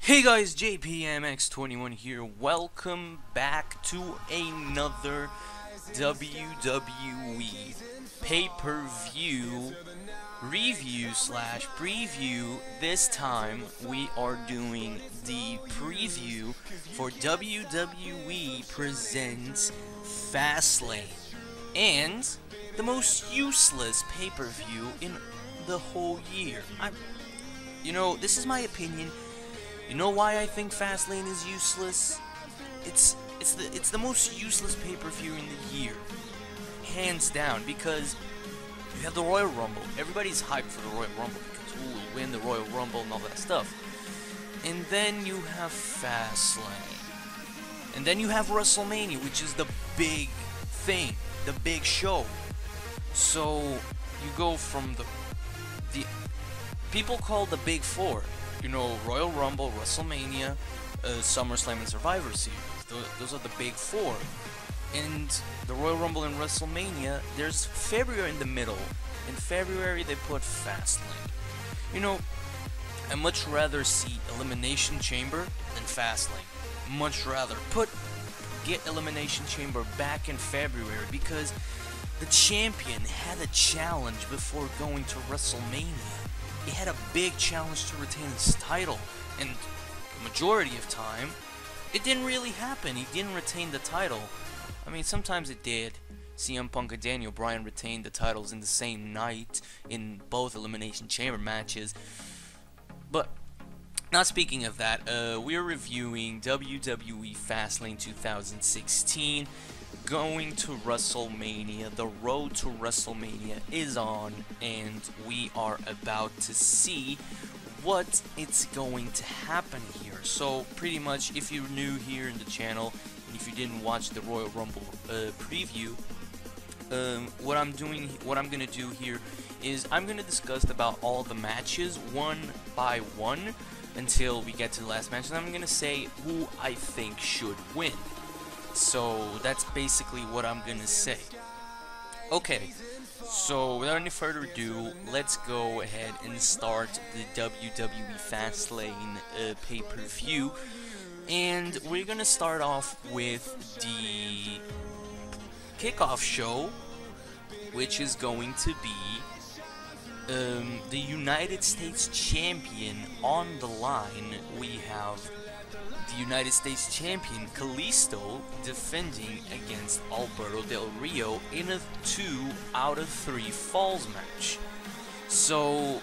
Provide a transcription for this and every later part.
Hey guys, JPMX21 here. Welcome back to another WWE pay-per-view review slash preview. This time we are doing the preview for WWE Presents Fastlane, and the most useless pay-per-view in the whole year. This is my opinion. You know why I think Fastlane is useless? It's the most useless pay-per-view in the year, hands down, because you have the Royal Rumble. Everybody's hyped for the Royal Rumble because who will win the Royal Rumble and all that stuff. And then you have Fastlane. And then you have WrestleMania, which is the big thing, the big show. So you go from the people call the Big Four. Royal Rumble, WrestleMania, SummerSlam, and Survivor Series. Those are the Big Four. And the Royal Rumble and WrestleMania, there's February in the middle. In February, they put Fastlane. I much rather see Elimination Chamber than Fastlane. Much rather. Get Elimination Chamber back in February, because the champion had a challenge before going to WrestleMania. He had a big challenge to retain his title, and the majority of time, it didn't really happen. He didn't retain the title. I mean, sometimes it did. CM Punk and Daniel Bryan retained the titles in the same night in both Elimination Chamber matches. But, not speaking of that, we're reviewing WWE Fastlane 2016. Going to WrestleMania. The road to WrestleMania is on, and we are about to see what it's going to happen here. So pretty much, if you're new here in the channel and if you didn't watch the Royal Rumble preview, what I'm gonna do here is I'm gonna discuss about all the matches one by one until we get to the last match, and I'm gonna say who I think should win. So that's basically what I'm gonna say. Okay, so without any further ado, let's go ahead and start the WWE Fastlane pay-per-view. And we're gonna start off with the kickoff show, which is going to be the United States Champion on the line. We have the United States Champion Kalisto defending against Alberto Del Rio in a 2 out of 3 falls match. So,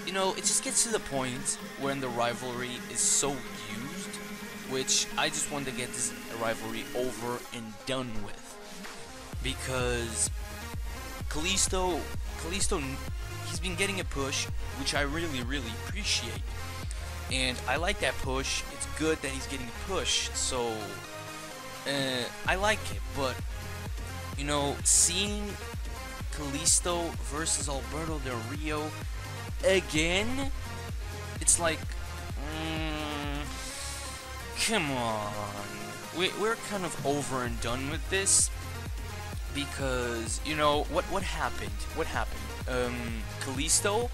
it just gets to the point when the rivalry is so used, which I just want to get this rivalry over and done with. Because Kalisto, he's been getting a push, which I really, really appreciate. And I like that push. It's good that he's getting a push, so I like it. But seeing Kalisto versus Alberto Del Rio again, it's like, come on. We're kind of over and done with this, because what happened? Kalisto.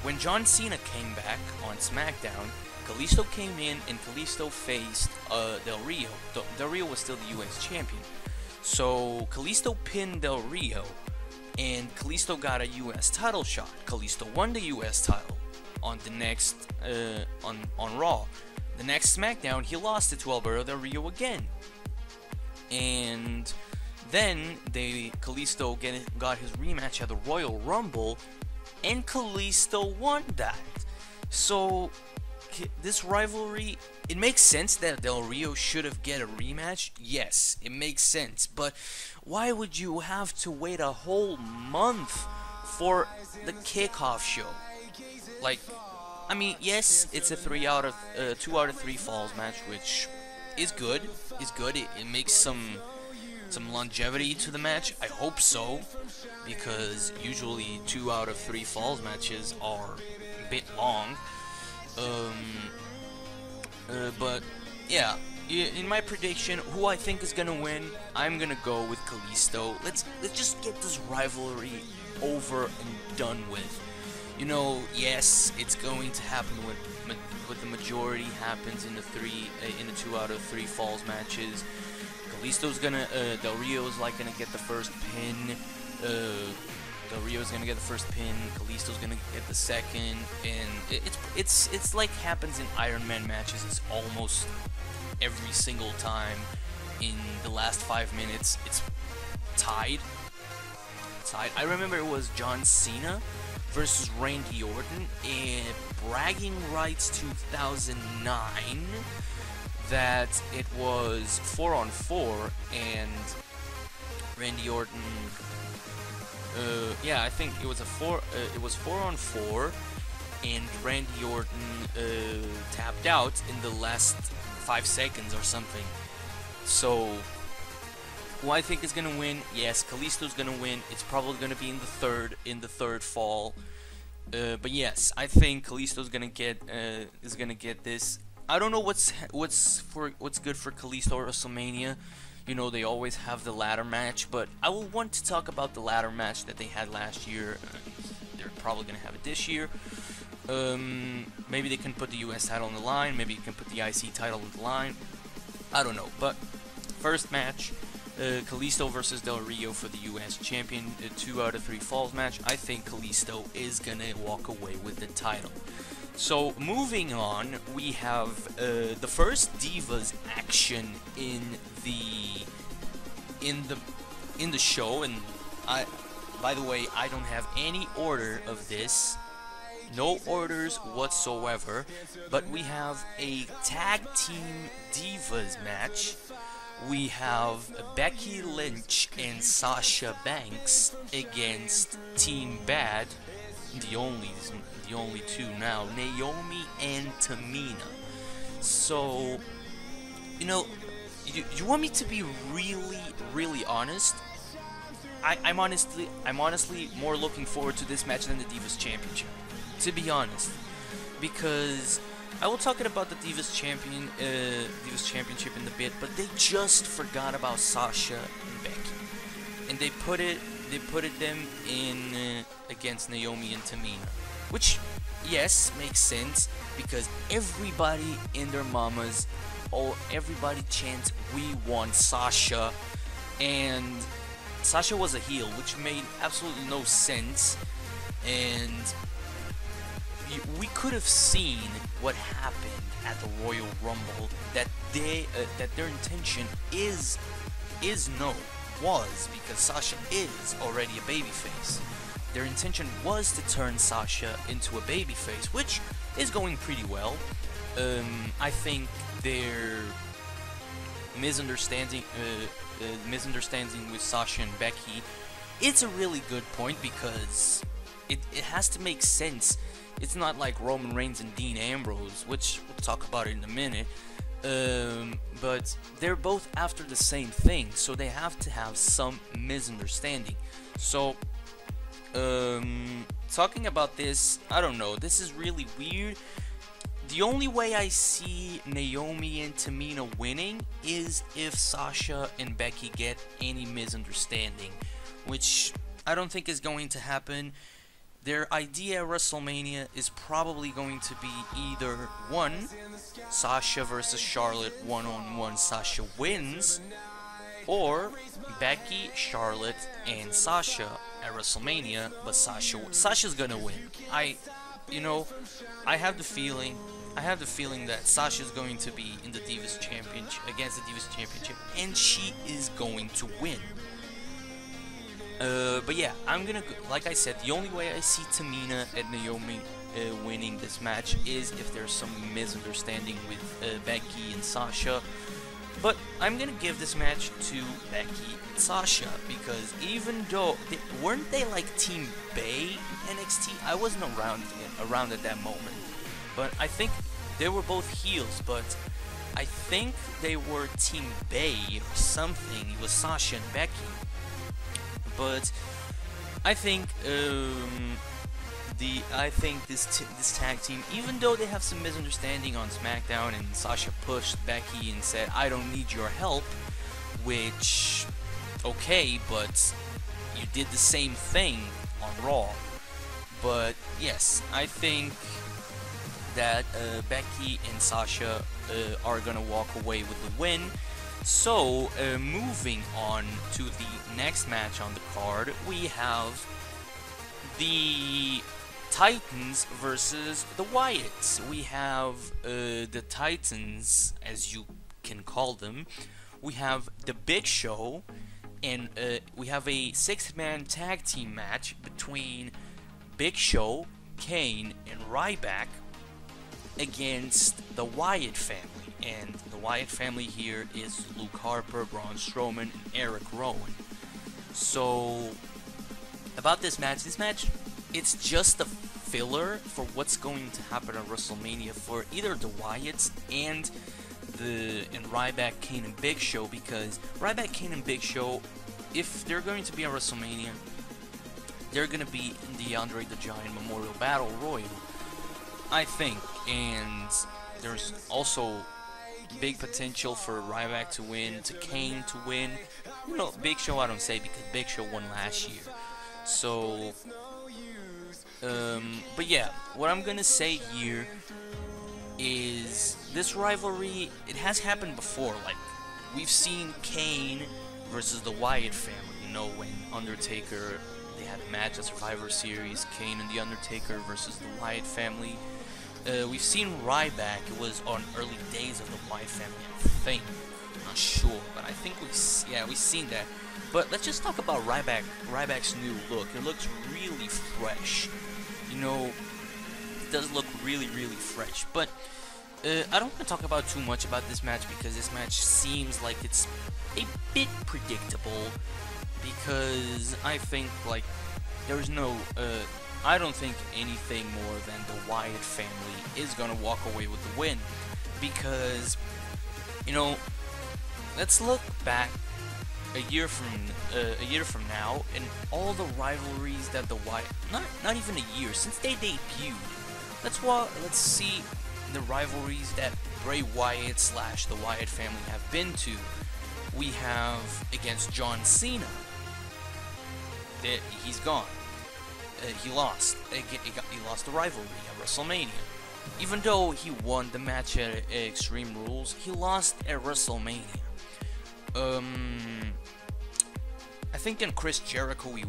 When John Cena came back on SmackDown, Kalisto came in and Kalisto faced Del Rio. Del Rio was still the US champion. So Kalisto pinned Del Rio, and Kalisto got a US title shot. Kalisto won the US title on the next on Raw. The next SmackDown, he lost it to Alberto Del Rio again. And then Kalisto got his rematch at the Royal Rumble, and Kalisto won that. So this rivalry, it makes sense that Del Rio should have get a rematch. Yes, it makes sense. But why would you have to wait a whole month for the kickoff show? Like, I mean, yes, it's a 2 out of 3 falls match, which is good. It makes some longevity to the match. I hope so, because usually 2 out of 3 falls matches are a bit long. But yeah, in my prediction, who I think is gonna win, I'm gonna go with Kalisto. Let's just get this rivalry over and done with. Yes, it's going to happen with the majority happens in the 2 out of 3 falls matches. Kalisto's gonna, Del Rio's like gonna get the first pin. Del Rio's gonna get the first pin. Kalisto's gonna get the second, and it's like happens in Iron Man matches. It's almost every single time. In the last 5 minutes, it's tied. I remember it was John Cena versus Randy Orton in Bragging Rights 2009 that it was 4-on-4 and Randy Orton yeah, I think it was it was 4-on-4 and Randy Orton tapped out in the last 5 seconds or something. So who I think is gonna win? Yes, Kalisto's gonna win. It's probably gonna be in the third fall. But yes, I think Kalisto's gonna get this. I don't know what's good for Kalisto at WrestleMania. You know, they always have the ladder match, but I will want to talk about the ladder match that they had last year. They're probably gonna have it this year. Maybe they can put the US title on the line. Maybe you can put the IC title on the line. I don't know. But first match, Kalisto versus Del Rio for the US champion, a 2 out of 3 falls match. I think Kalisto is gonna walk away with the title. So moving on, we have the first Divas action in the show, and by the way, I don't have any order of this, no orders whatsoever, but we have a tag team Divas match. We have Becky Lynch and Sasha Banks against Team Bad, the only two now, Naomi and Tamina. So, you know, you want me to be really honest? I'm honestly more looking forward to this match than the Divas Championship, to be honest, because I will talk about the Divas Championship in a bit, but they just forgot about Sasha and Becky, and they put them in against Naomi and Tamina, which yes makes sense because everybody in their mamas, everybody chants "We want Sasha," and Sasha was a heel, which made absolutely no sense, and we could have seen what happened at the Royal Rumble, that their intention was because Sasha is already a babyface. Their intention was to turn Sasha into a babyface, which is going pretty well. I think their misunderstanding with Sasha and Becky, it's a really good point because it has to make sense. It's not like Roman Reigns and Dean Ambrose, which we'll talk about it in a minute, but they're both after the same thing, so they have to have some misunderstanding. So talking about this, I don't know, this is really weird. The only way I see Naomi and Tamina winning is if Sasha and Becky get any misunderstanding, which I don't think is going to happen. Their idea at WrestleMania is probably going to be either one, Sasha versus Charlotte one-on-one, Sasha wins, or Becky, Charlotte, and Sasha at WrestleMania, but Sasha's gonna win. I have the feeling that Sasha's going to be in the Divas Championship, against the Divas Championship, and she is going to win. But yeah, like I said, the only way I see Tamina and Naomi winning this match is if there's some misunderstanding with Becky and Sasha. But I'm gonna give this match to Becky and Sasha because even though weren't they like Team Bay in NXT? I wasn't around at that moment, but I think they were both heels. But I think they were Team Bay or something. It was Sasha and Becky. But I think this tag team, even though they have some misunderstanding on SmackDown and Sasha pushed Becky and said, "I don't need your help," which, okay, but you did the same thing on Raw. But yes, I think that Becky and Sasha are gonna walk away with the win. So, moving on to the next match on the card, we have the Titans versus the Wyatts. We have the Titans, as you can call them. We have the Big Show, and we have a 6-man tag team match between Big Show, Kane, and Ryback against the Wyatt family. And the Wyatt family here is Luke Harper, Braun Strowman, and Eric Rowan. So, about this match, it's just a filler for what's going to happen at WrestleMania for either the Wyatts and Ryback, Kane, and Big Show, because Ryback, Kane, and Big Show, if they're going to be at WrestleMania, they're going to be in the Andre the Giant Memorial Battle Royal, I think, and there's also big potential for Ryback to win, to Kane to win. You know, Big Show I don't say, because Big Show won last year. So, but yeah, what I'm gonna say here is this rivalry, it has happened before. Like, we've seen Kane versus the Wyatt family, you know, when Undertaker, they had a match at Survivor Series, Kane and the Undertaker versus the Wyatt family. We've seen Ryback, it was on early days of the Wyatt family, I think. I'm not sure, but I think we've seen that. But let's just talk about Ryback's new look. It looks really fresh. You know, it does look really, really fresh. But I don't want to talk about too much about this match, because this match seems like it's a bit predictable. Because I think, like, there's no, I don't think anything more than the Wyatt family is gonna walk away with the win. Because, you know, let's look back a year from now, and all the rivalries that the Wyatt, not even a year since they debuted. Let's see the rivalries that Bray Wyatt / the Wyatt family have been to. We have against John Cena. That he's gone. He lost. He lost the rivalry at WrestleMania. Even though he won the match at Extreme Rules, he lost at WrestleMania. I think in Chris Jericho he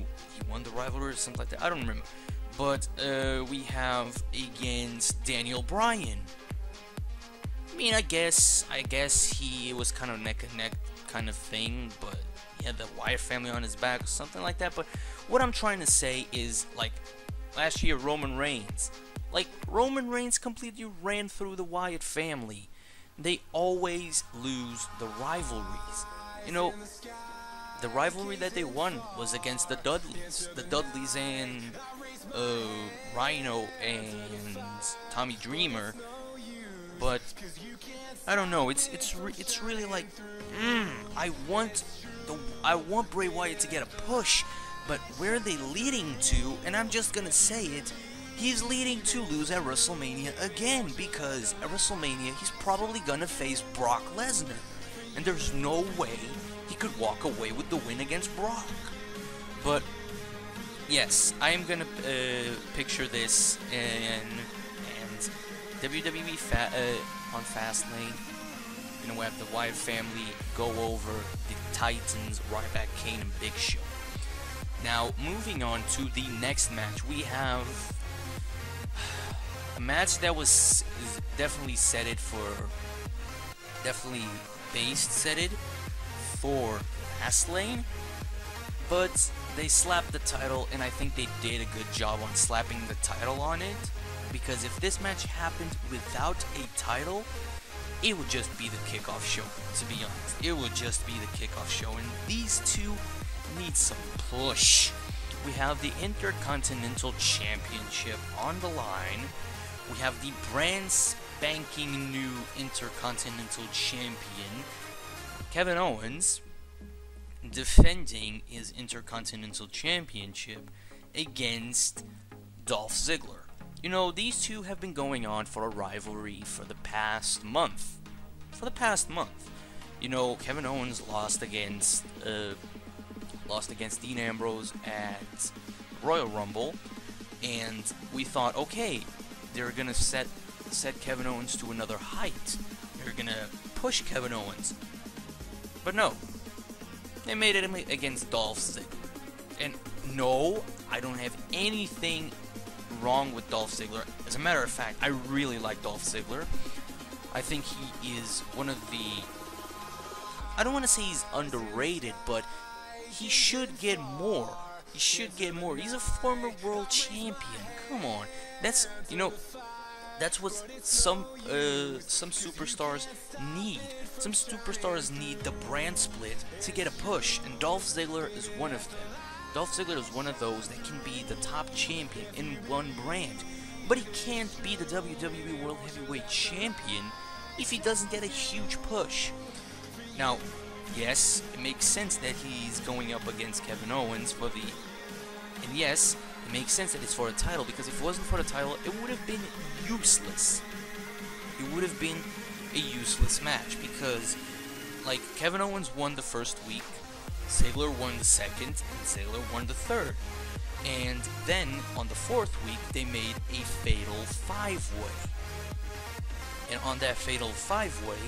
won the rivalry or something like that. I don't remember. But we have against Daniel Bryan. I mean, I guess he was kind of neck and neck kind of thing, but he had the Wyatt family on his back or something like that. But what I'm trying to say is, like, last year Roman Reigns completely ran through the Wyatt family. They always lose the rivalries. You know, the rivalry that they won was against the Dudleys. The Dudleys and Rhino and Tommy Dreamer. But I don't know. It's really like, I want Bray Wyatt to get a push, but where are they leading to? And I'm just gonna say it. He's leading to lose at WrestleMania again, because at WrestleMania he's probably gonna face Brock Lesnar, and there's no way he could walk away with the win against Brock. But yes, I am gonna picture this and WWE on Fastlane. You know, we have the Wyatt family go over the Titans, Ryback, Kane, and Big Show. Now, moving on to the next match, we have a match that was definitely set it for Fastlane, but they slapped the title, and I think they did a good job on slapping the title on it, because if this match happened without a title, it would just be the kickoff show, to be honest. It would just be the kickoff show, and these two need some push. We have the Intercontinental Championship on the line. We have the brand spanking new Intercontinental Champion, Kevin Owens, defending his Intercontinental Championship against Dolph Ziggler. You know, these two have been going on for a rivalry for the past month. You know, Kevin Owens lost against Dean Ambrose at Royal Rumble, and we thought, okay, they're gonna set set Kevin Owens to another height. They're gonna push Kevin Owens. But no. They made it against Dolph Ziggler. And no, I don't have anything wrong with Dolph Ziggler. As a matter of fact, I really like Dolph Ziggler. I think he is one of the... I don't want to say he's underrated, but he should get more. He should get more. He's a former world champion. Come on. That's, you know, that's what some superstars need. Some superstars need the brand split to get a push, and Dolph Ziggler is one of them. Dolph Ziggler is one of those that can be the top champion in one brand, but he can't be the WWE World Heavyweight Champion if he doesn't get a huge push. Now, yes, it makes sense that he's going up against Kevin Owens for the... And yes, it makes sense that it's for a title, because if it wasn't for the title, it would have been useless. It would have been a useless match, because, like, Kevin Owens won the first week, Ziggler won the second, and Ziggler won the third. And then, on the fourth week, they made a fatal 5-way. And on that fatal 5-way,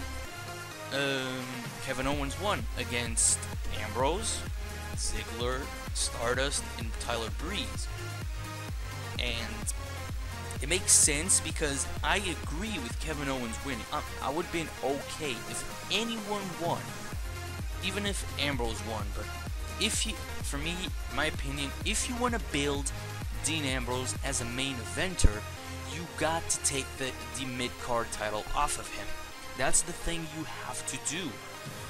Kevin Owens won against Ambrose, Ziggler, Stardust, and Tyler Breeze. And it makes sense because I agree with Kevin Owens winning. I would have been okay if anyone won, even if Ambrose won. But if you, for me, my opinion, if you want to build Dean Ambrose as a main eventer, you got to take the mid-card title off of him. That's the thing you have to do.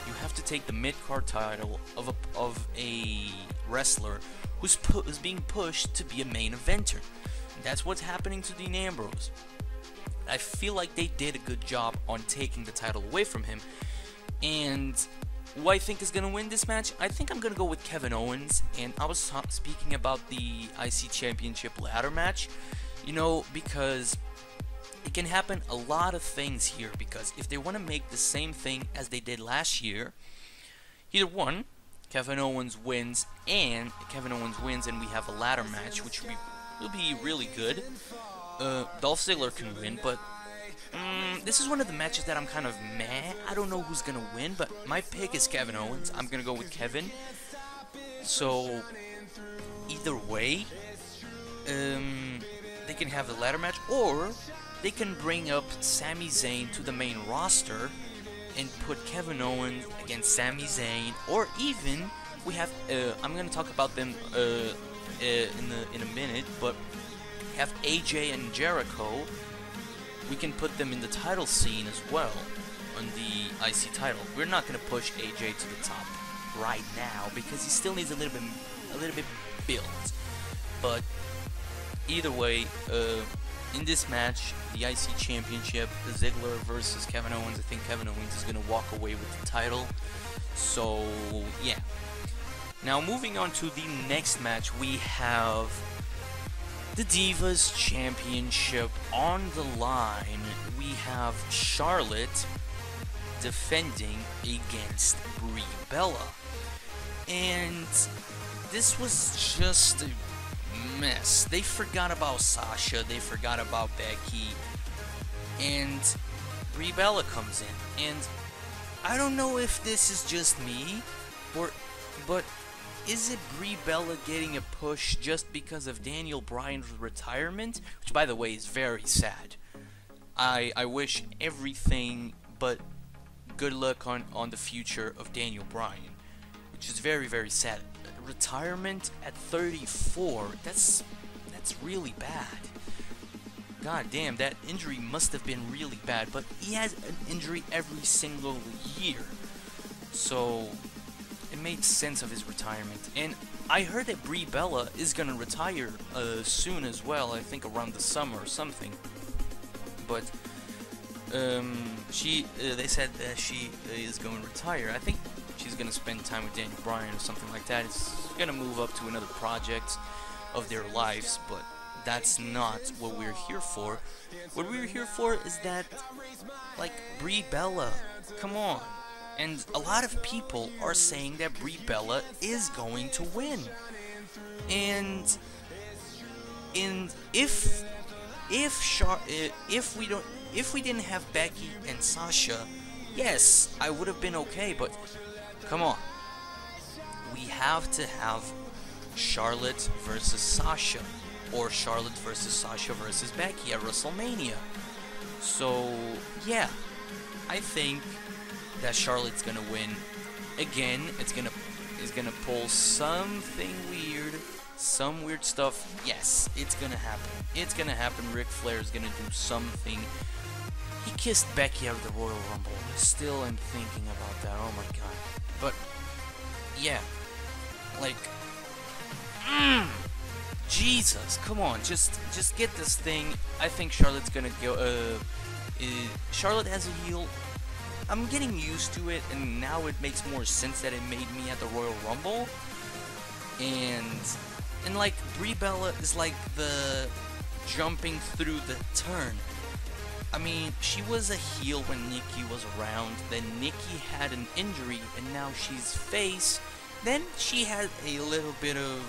You have to take the mid-card title of a wrestler who's being pushed to be a main eventer. That's what's happening to Dean Ambrose. I feel like they did a good job on taking the title away from him. And who I think is going to win this match? I think I'm going to go with Kevin Owens. And I was speaking about the IC Championship ladder match. You know, because it can happen a lot of things here. Because if they want to make the same thing as they did last year, either one, Kevin Owens wins and we have a ladder match, which will be really good. Dolph Ziggler can win, but this is one of the matches that I'm kind of meh. I don't know who's gonna win, but my pick is Kevin Owens. I'm gonna go with Kevin. So either way, they can have the ladder match, or they can bring up Sami Zayn to the main roster and put Kevin Owens against Sami Zayn, or even we have I'm gonna talk about them in a minute, but have AJ and Jericho. We can put them in the title scene as well on the IC title. We're not gonna push AJ to the top right now because he still needs a little bit built. But either way, in this match, the IC Championship, Ziggler versus Kevin Owens, I think Kevin Owens is gonna walk away with the title. So yeah. Now moving on to the next match, we have the Divas Championship on the line. We have Charlotte defending against Brie Bella. And this was just a mess. They forgot about Sasha, they forgot about Becky, and Brie Bella comes in. And I don't know if this is just me, but is it Brie Bella getting a push just because of Daniel Bryan's retirement? Which, by the way, is very sad. I wish everything but good luck on the future of Daniel Bryan, which is very, very sad. Retirement at 34, that's really bad. God damn, that injury must have been really bad, but he has an injury every single year. So it made sense of his retirement. And I heard that Brie Bella is gonna retire soon as well, I think around the summer or something. But they said that she is going to retire. I think she's gonna spend time with Daniel Bryan or something like that. It's gonna move up to another project of their lives, but that's not what we're here for. What we're here for is that, like, Brie Bella, come on. And a lot of people are saying that Brie Bella is going to win. And if if we didn't have Becky and Sasha, yes, I would have been okay, but come on. We have to have Charlotte versus Sasha, or Charlotte versus Sasha versus Becky at WrestleMania. So, yeah, I think that Charlotte's gonna win. Again, it's gonna pull something weird, some weird stuff. Yes, it's gonna happen. It's gonna happen. Ric Flair's gonna do something. He kissed Becky out of the Royal Rumble. Still am thinking about that. Oh my god. But yeah, like, Jesus, come on, just get this thing. I think Charlotte's gonna go. Charlotte has a heel. I'm getting used to it, and now it makes more sense that it made me at the Royal Rumble. And like, Brie Bella is like the jumping through the turn. I mean, she was a heel when Nikki was around, then Nikki had an injury, and now she's face. Then she had a little bit of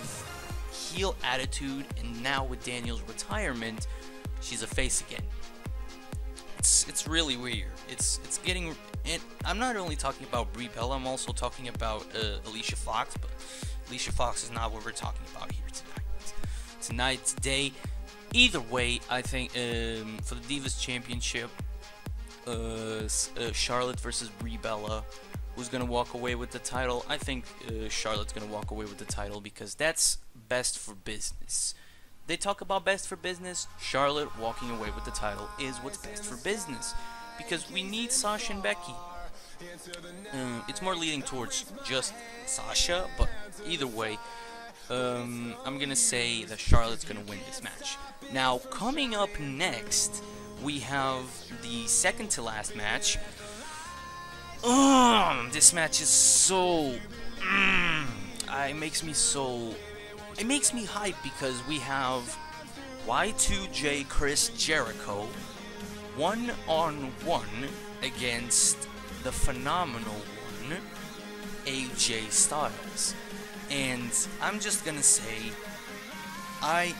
heel attitude, and now with Daniel's retirement, she's a face again. It's really weird. It's getting, and I'm not only talking about Brie Bella, I'm also talking about Alicia Fox, but Alicia Fox is not what we're talking about here today. Either way, I think for the Divas Championship, Charlotte versus Brie Bella, who's gonna walk away with the title? I think Charlotte's gonna walk away with the title because that's best for business. They talk about best for business. Charlotte walking away with the title is what's best for business, because we need Sasha and Becky. It's more leading towards just Sasha, but either way, I'm gonna say that Charlotte's gonna win this match. Now, coming up next, we have the second to last match. This match is so, it makes me hype because we have Y2J Chris Jericho one-on-one against the phenomenal one, AJ Styles. And I'm just gonna say, I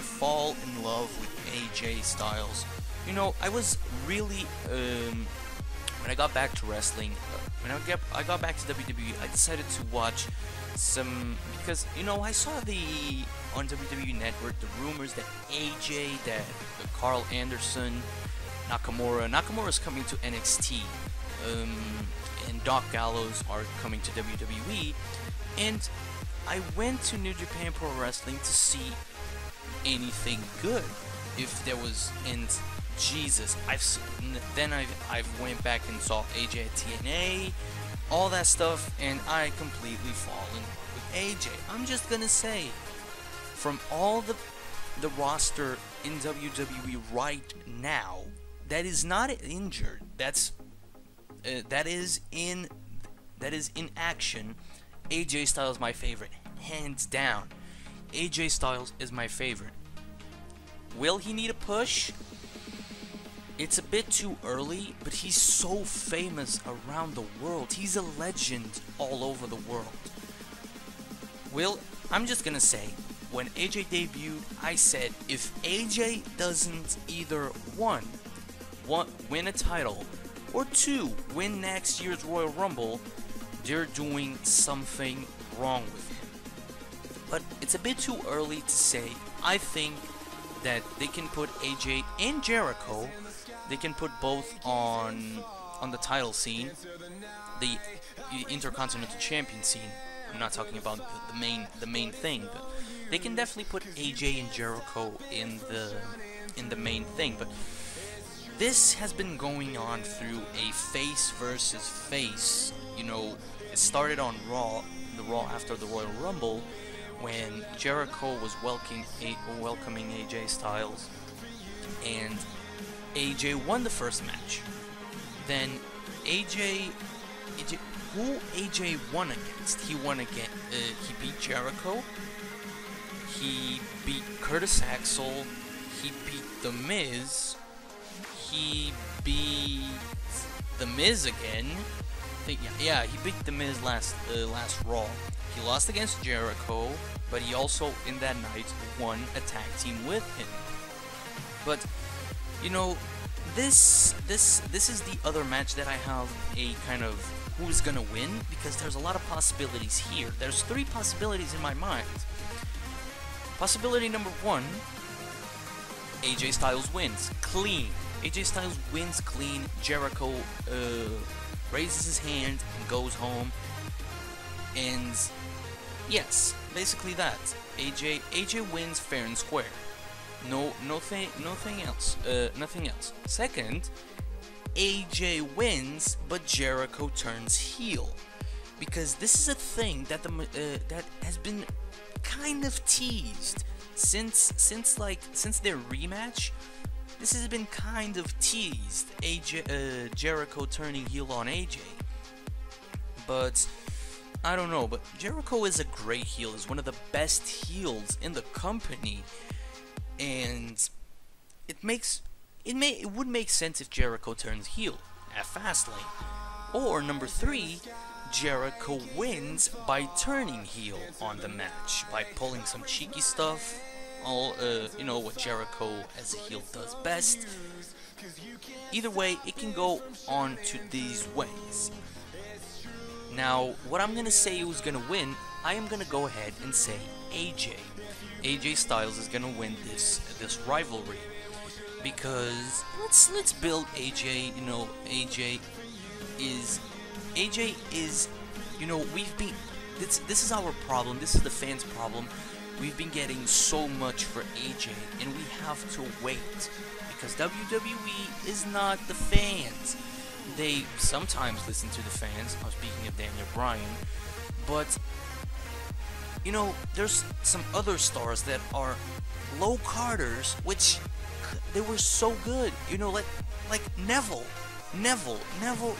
fall in love with AJ Styles. You know, I was really, when I got back to wrestling, when I got back to WWE, I decided to watch some, because, you know, I saw on WWE Network, the rumors that AJ, that Carl Anderson, Nakamura's coming to NXT, and Doc Gallows are coming to WWE, and I went to New Japan Pro Wrestling to see anything good, if there was, and Jesus, I've went back and saw AJ at TNA, all that stuff, and I completely fall in love with AJ. I'm just gonna say, from all the roster in WWE right now, that is not injured, that is in action, AJ Styles is my favorite, hands down. AJ Styles is my favorite. Will he need a push? It's a bit too early, but he's so famous around the world. He's a legend all over the world. I'm just gonna say, when AJ debuted, I said, if AJ doesn't either one, win a title, or two, win next year's Royal Rumble, they're doing something wrong with him. But it's a bit too early to say. I think that they can put AJ and Jericho, they can put both on the title scene, the Intercontinental Champion scene. I'm not talking about the main thing, but they can definitely put AJ and Jericho in the main thing. But this has been going on through a face versus face. You know, it started on Raw, the Raw after the Royal Rumble, when Jericho was welcoming AJ Styles, and AJ won the first match. Then who AJ won against? He beat Jericho, he beat Curtis Axel, he beat The Miz, he beat The Miz again. He beat The Miz last Raw. He lost against Jericho, but he also in that night won a tag team with him. But you know, this is the other match that I have a kind of who's gonna win, because there's a lot of possibilities here. There's 3 possibilities in my mind. Possibility number 1, AJ Styles wins clean. AJ Styles wins clean. Jericho raises his hand and goes home. And yes, basically that. AJ wins fair and square. Nothing else. Nothing else. Second, AJ wins, but Jericho turns heel, because this is a thing that that has been kind of teased since their rematch. This has been kind of teased. Jericho turning heel on AJ, but I don't know. But Jericho is a great heel. Is one of the best heels in the company. And it would make sense if Jericho turns heel at Fastlane. Or number 3, Jericho wins by turning heel on the match, by pulling some cheeky stuff, you know what Jericho as a heel does best. Either way, it can go on to these ways. Now, what I'm gonna say who's gonna win, I am gonna go ahead and say AJ. AJ Styles is gonna win this rivalry, because let's build AJ. You know, AJ is you know, we've been this is our problem. This is the fans' problem. We've been getting so much for AJ, and we have to wait, because WWE is not the fans. They sometimes listen to the fans. I'm speaking of Daniel Bryan, but you know, there's some other stars that are low carders, which they were so good. You know, like Neville. Neville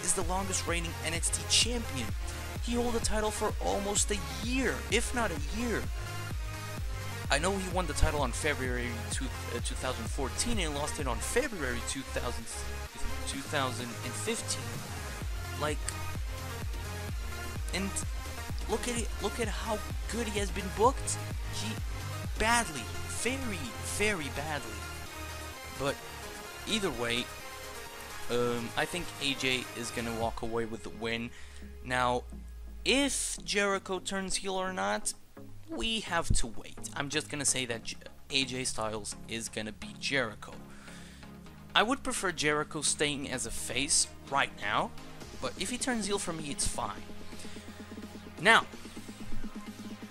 is the longest reigning NXT champion. He held the title for almost a year, if not a year. I know he won the title on February 2014 and lost it on February 2015. Like, and look at how good he has been booked. Badly, very badly. But either way, I think AJ is gonna walk away with the win. Now, if Jericho turns heel or not, we have to wait. I'm just gonna say that AJ Styles is gonna beat Jericho. I would prefer Jericho staying as a face right now, but if he turns heel for me, it's fine. Now,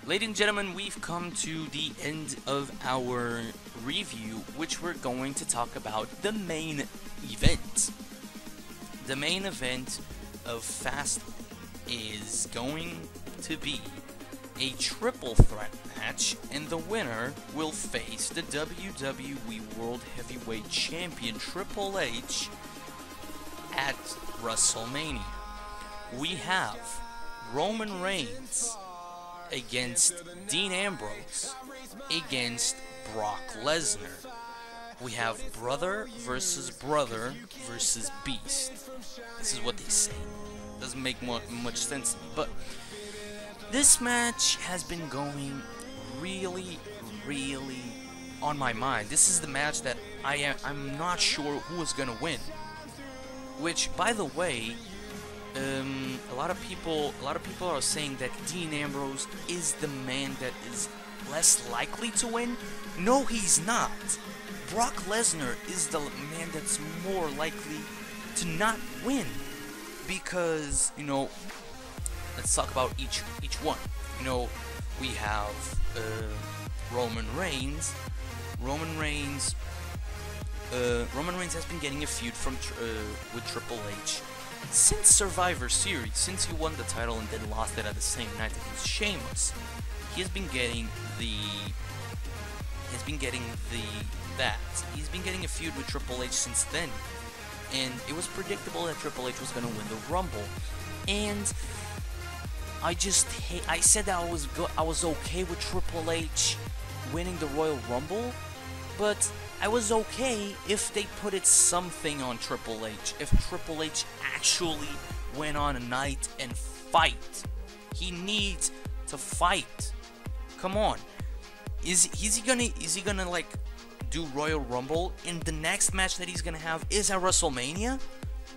ladies and gentlemen, we've come to the end of our review, which we're going to talk about the main event. The main event of Fastlane is going to be a triple threat match, and the winner will face the WWE World Heavyweight Champion Triple H at WrestleMania. We have Roman Reigns against Dean Ambrose against Brock Lesnar. We have brother versus beast. This is what they say. Doesn't make much sense to me, but this match has been going really on my mind. This is the match that I'm not sure who is gonna win. Which, by the way, a lot of people are saying that Dean Ambrose is the man that is less likely to win. No, he's not. Brock Lesnar is the man that's more likely to not win, because, you know, let's talk about each one. You know, we have Roman Reigns. Roman Reigns has been getting a feud with Triple H since Survivor Series, since he won the title and then lost it at the same night against Sheamus. He's been getting a feud with Triple H since then, and it was predictable that Triple H was going to win the Rumble. And I said that I was okay with Triple H winning the Royal Rumble, but I was okay if they put something on Triple H. If Triple H actually went on a night and fight. He needs to fight. Come on. Is he gonna like do Royal Rumble, and the next match that he's gonna have is at WrestleMania?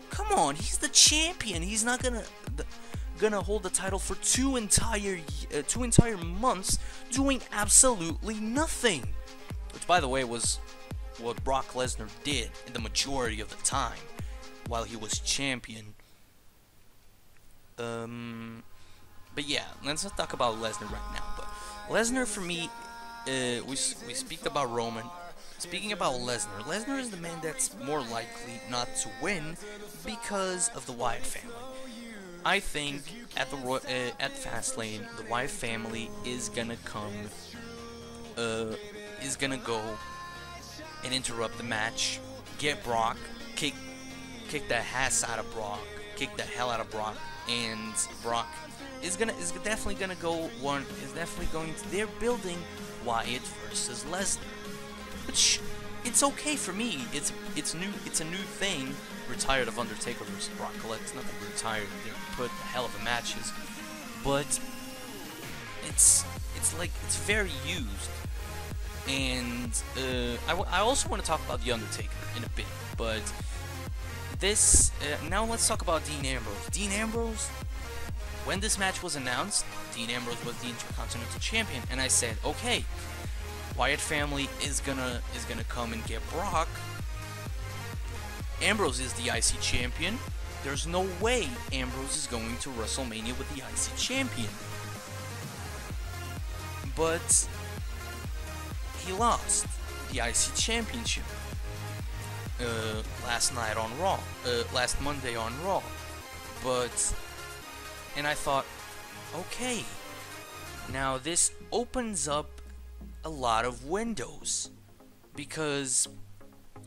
Come on, he's the champion. He's not gonna hold the title for two entire months doing absolutely nothing. Which, by the way, was what Brock Lesnar did in the majority of the time while he was champion. But yeah, let's not talk about Lesnar right now. But Lesnar, for me, we speak about Roman. Speaking about Lesnar, Lesnar is the man that's more likely not to win because of the Wyatt family. I think at Fastlane, the Wyatt family is gonna go and interrupt the match, get Brock, kick the ass out of Brock, kick the hell out of Brock, and Brock is definitely gonna go they're building Wyatt versus Lesnar, which it's okay for me. It's a new thing. Retired of Undertaker versus Brock Lesnar. Nothing retired. They put the hell of a matches, but it's very used. And I also want to talk about the Undertaker in a bit, but this now let's talk about Dean Ambrose. Dean Ambrose, when this match was announced, Dean Ambrose was the Intercontinental Champion, and I said, okay, Wyatt family is gonna come and get Brock. Ambrose is the IC champion. There's no way Ambrose is going to WrestleMania with the IC champion. But he lost the IC championship last Monday on Raw. And I thought, okay, now this opens up a lot of windows, because,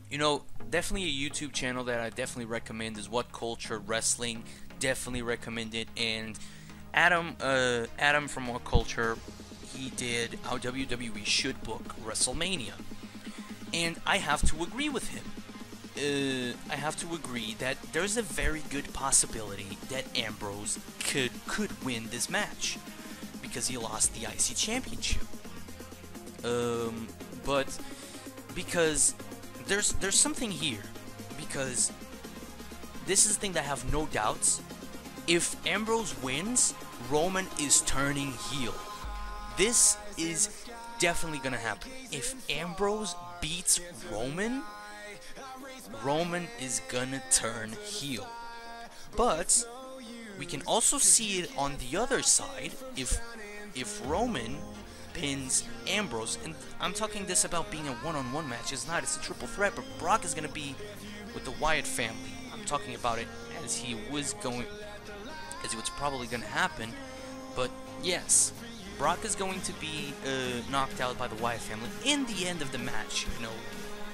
you know, definitely a YouTube channel that I definitely recommend is What Culture Wrestling. Definitely recommend it. And Adam from What Culture, he did how WWE should book WrestleMania, and I have to agree with him. I have to agree that there's a very good possibility that Ambrose could win this match because he lost the IC championship. But because there's something here, because this is the thing that I have no doubts. If Ambrose wins, Roman is turning heel. This is definitely gonna happen. If Ambrose beats Roman, Roman is gonna turn heel. But we can also see it on the other side. If Roman pins Ambrose, and I'm talking this about being a one-on-one match. It's not. It's a triple threat. But Brock is gonna be with the Wyatt family. I'm talking about it as it's probably gonna happen. But yes, Brock is going to be knocked out by the Wyatt family in the end of the match. You know,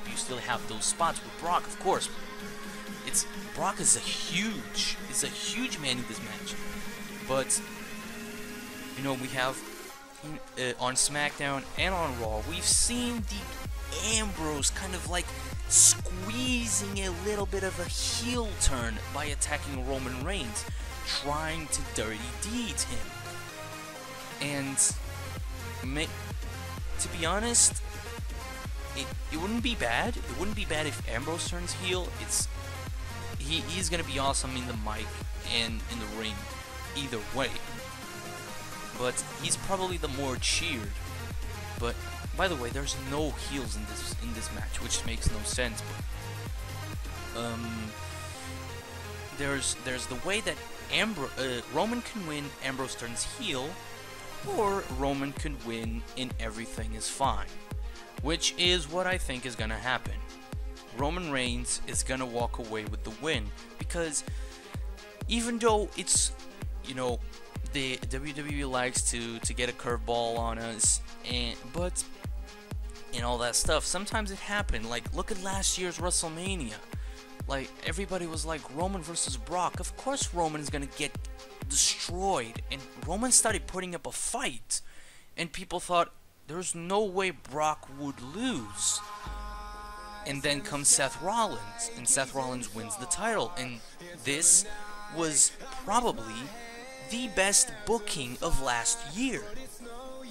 you still have those spots with Brock, of course. Brock is a huge man in this match. But you know, we have on SmackDown and on Raw, we've seen the Ambrose kind of like squeezing a little bit of a heel turn by attacking Roman Reigns, trying to dirty deed him. And to be honest, it wouldn't be bad. It wouldn't be bad if Ambrose turns heel. He's gonna be awesome in the mic and in the ring, either way. But he's probably the more cheered. But by the way, there's no heels in this match, which makes no sense. But there's the way that Roman can win, Ambrose turns heel, or Roman can win and everything is fine, which is what I think is gonna happen. Roman Reigns is gonna walk away with the win, because even though it's, you know, the WWE likes to get a curveball on us, and all that stuff, sometimes it happened. Like, look at last year's WrestleMania. Like, everybody was like, Roman versus Brock. Of course Roman's gonna get destroyed, and Roman started putting up a fight, and people thought there's no way Brock would lose. And then comes Seth Rollins, and Seth Rollins wins the title, and this was probably the best booking of last year.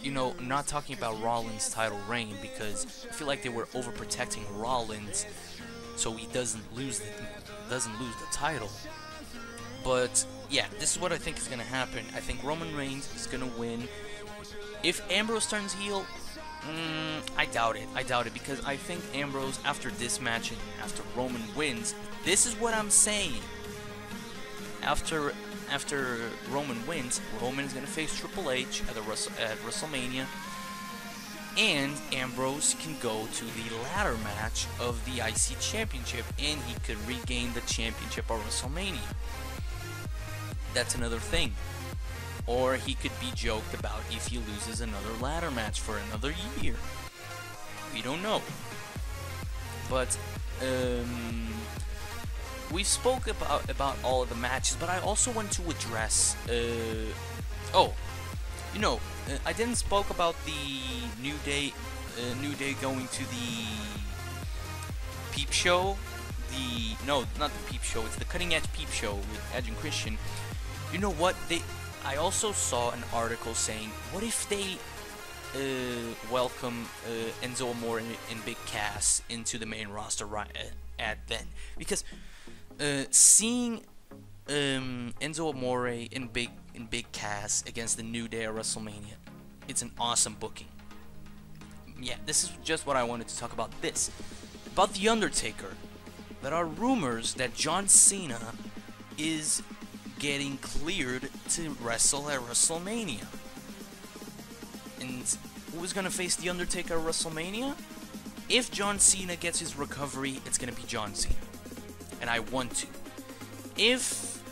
you know, I'm not talking about Rollins' title reign, because I feel like they were overprotecting Rollins so he doesn't lose the title. But yeah, this is what I think is gonna happen. I think Roman Reigns is gonna win. If Ambrose turns heel, I doubt it, because I think Ambrose, after this match and after Roman wins, this is what I'm saying. After Roman wins, Roman is gonna face Triple H at WrestleMania, and Ambrose can go to the ladder match of the IC Championship, and he could regain the championship at WrestleMania. That's another thing. Or he could be joked about if he loses another ladder match for another year. We don't know. But we spoke about all of the matches, but I also want to address I didn't spoke about the New Day going to the Peep Show. No, not the Peep Show, it's the Cutting Edge Peep Show with Edge and Christian. You know what, I also saw an article saying, what if they welcome Enzo Amore and Big Cass into the main roster right at then? Because seeing Enzo Amore and Big Cass against the New Day at WrestleMania, it's an awesome booking. Yeah, this is just what I wanted to talk about. About The Undertaker. There are rumors that John Cena is getting cleared to wrestle at WrestleMania. And who's gonna face The Undertaker at WrestleMania? If John Cena gets his recovery, it's gonna be John Cena. And I want to. If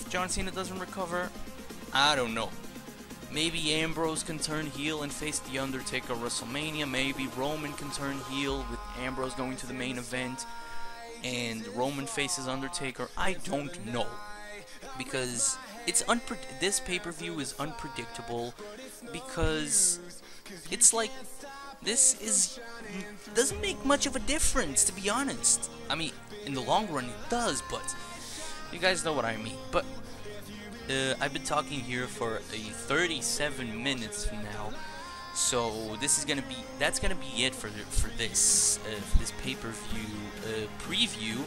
John Cena doesn't recover, I don't know. Maybe Ambrose can turn heel and face The Undertaker at WrestleMania. Maybe Roman can turn heel with Ambrose going to the main event and Roman faces Undertaker. I don't know, because this pay-per-view is unpredictable, because it's like doesn't make much of a difference, to be honest. I mean, in the long run it does, but you guys know what I mean. But I've been talking here for 37 minutes now, so that's gonna be it for this pay-per-view preview.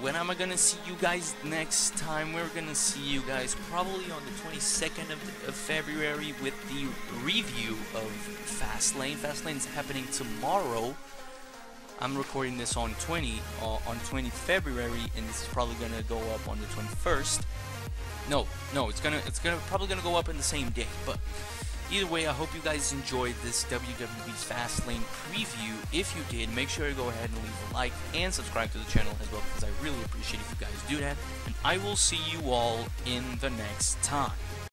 When am I gonna see you guys next time? We're gonna see you guys probably on the 22nd of February with the review of Fastlane. Fastlane is happening tomorrow. I'm recording this on 20 February, and this is probably gonna go up on the 21st. No, it's probably gonna go up in the same day. But either way, I hope you guys enjoyed this WWE Fastlane preview. If you did, make sure to go ahead and leave a like and subscribe to the channel as well, because I really appreciate if you guys do that. And I will see you all in the next time.